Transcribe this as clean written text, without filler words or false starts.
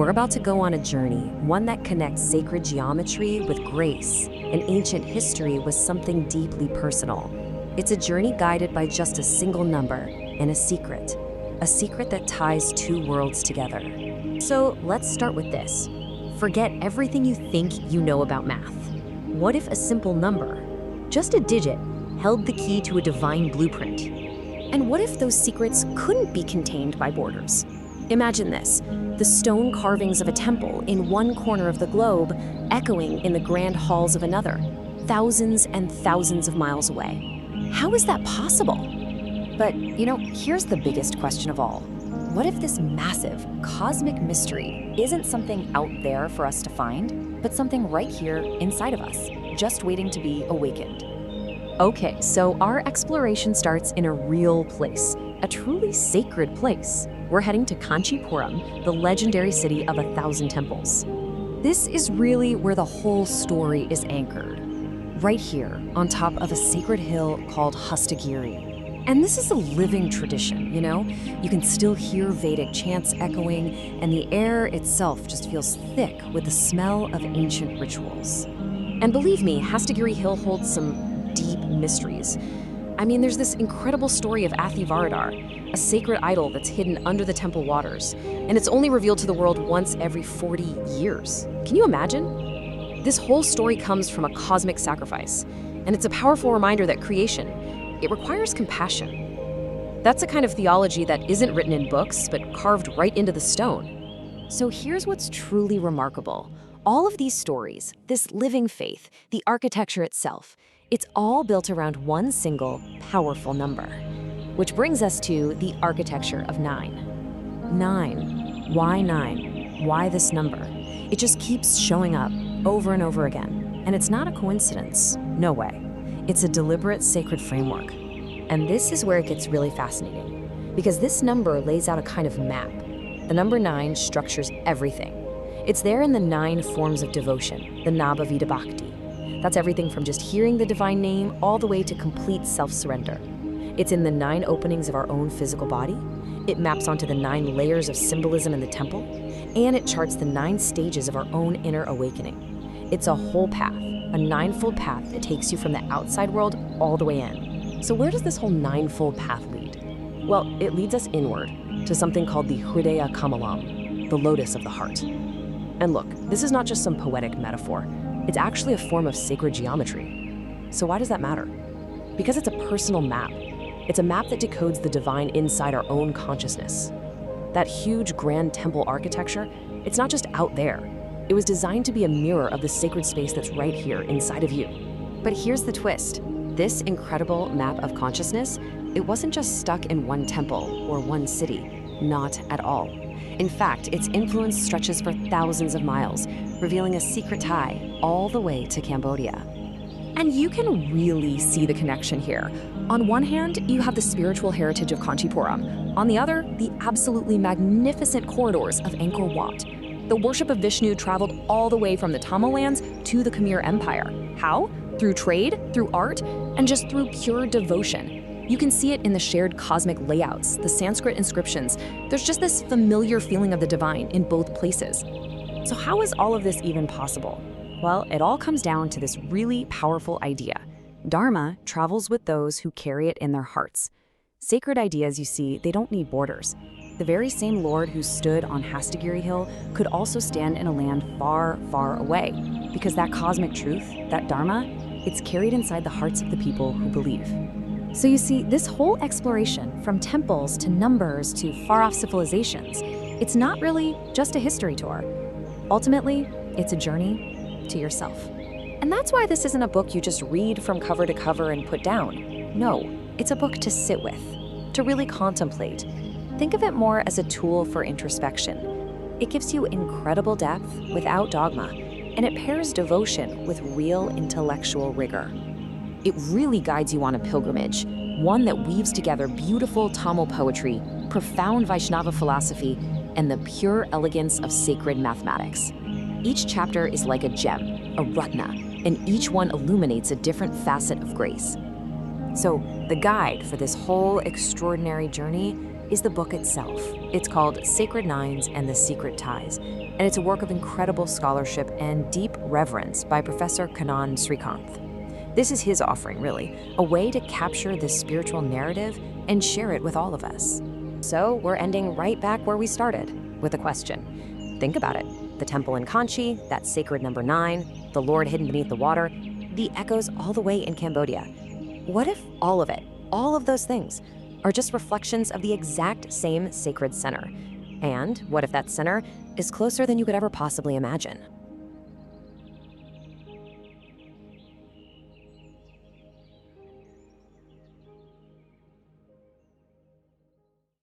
We're about to go on a journey, one that connects sacred geometry with grace and ancient history with something deeply personal. It's a journey guided by just a single number and a secret that ties two worlds together. So let's start with this. Forget everything you think you know about math. What if a simple number, just a digit, held the key to a divine blueprint? And what if those secrets couldn't be contained by borders? Imagine this, the stone carvings of a temple in one corner of the globe, echoing in the grand halls of another, thousands and thousands of miles away. How is that possible? But, here's the biggest question of all. What if this massive, cosmic mystery isn't something out there for us to find, but something right here inside of us, just waiting to be awakened? Okay, so our exploration starts in a real place, a truly sacred place. We're heading to Kanchipuram, the legendary city of 1,000 temples. This is really where the whole story is anchored, right here on top of a sacred hill called Hastagiri. And this is a living tradition, You can still hear Vedic chants echoing, and the air itself just feels thick with the smell of ancient rituals. And believe me, Hastagiri Hill holds some deep mysteries. There's this incredible story of Athivaradar, a sacred idol that's hidden under the temple waters, and it's only revealed to the world once every 40 years. Can you imagine? This whole story comes from a cosmic sacrifice, and it's a powerful reminder that creation, it requires compassion. That's a kind of theology that isn't written in books, but carved right into the stone. So here's what's truly remarkable. All of these stories, this living faith, the architecture itself, it's all built around one single, powerful number. Which brings us to the architecture of 9. 9. Why 9? Why this number? It just keeps showing up over and over again. And it's not a coincidence. No way. It's a deliberate sacred framework. And this is where it gets really fascinating. Because this number lays out a kind of map. The number 9 structures everything. It's there in the 9 forms of devotion, the Nabavida Bhakti. That's everything from just hearing the divine name all the way to complete self-surrender. It's in the 9 openings of our own physical body. It maps onto the 9 layers of symbolism in the temple, and it charts the 9 stages of our own inner awakening. It's a whole path, a 9-fold path that takes you from the outside world all the way in. So where does this whole 9-fold path lead? Well, it leads us inward to something called the Hridaya Kamalam, the lotus of the heart. And look, this is not just some poetic metaphor. It's actually a form of sacred geometry. So why does that matter? Because it's a personal map. It's a map that decodes the divine inside our own consciousness. That huge grand temple architecture, it's not just out there. It was designed to be a mirror of the sacred space that's right here inside of you. But here's the twist. This incredible map of consciousness, it wasn't just stuck in one temple or one city. Not at all. In fact, its influence stretches for thousands of miles, revealing a secret tie all the way to Cambodia. And you can really see the connection here. On one hand, you have the spiritual heritage of Kanchipuram. On the other, the absolutely magnificent corridors of Angkor Wat. The worship of Vishnu traveled all the way from the Tamil lands to the Khmer Empire. How? Through trade, through art, and just through pure devotion. You can see it in the shared cosmic layouts, the Sanskrit inscriptions. There's just this familiar feeling of the divine in both places. So how is all of this even possible? Well, it all comes down to this really powerful idea. Dharma travels with those who carry it in their hearts. Sacred ideas, you see, they don't need borders. The very same Lord who stood on Hastagiri Hill could also stand in a land far, far away, because that cosmic truth, that Dharma, it's carried inside the hearts of the people who believe. So you see, this whole exploration, from temples to numbers to far-off civilizations, it's not really just a history tour. Ultimately, it's a journey to yourself. And that's why this isn't a book you just read from cover to cover and put down. No, it's a book to sit with, to really contemplate. Think of it more as a tool for introspection. It gives you incredible depth without dogma, and it pairs devotion with real intellectual rigor. It really guides you on a pilgrimage, one that weaves together beautiful Tamil poetry, profound Vaishnava philosophy, and the pure elegance of sacred mathematics. Each chapter is like a gem, a ratna, and each one illuminates a different facet of grace. So the guide for this whole extraordinary journey, is the book itself. It's called Sacred Nines and the Secret Ties, and it's a work of incredible scholarship and deep reverence by Professor Kannan Srikanth. This is his offering, really, a way to capture this spiritual narrative and share it with all of us. So we're ending right back where we started, with a question. Think about it. The temple in Kanchi, that sacred number 9, the Lord hidden beneath the water, the echoes all the way in Cambodia. What if all of it, all of those things, are just reflections of the exact same sacred center? And what if that center is closer than you could ever possibly imagine?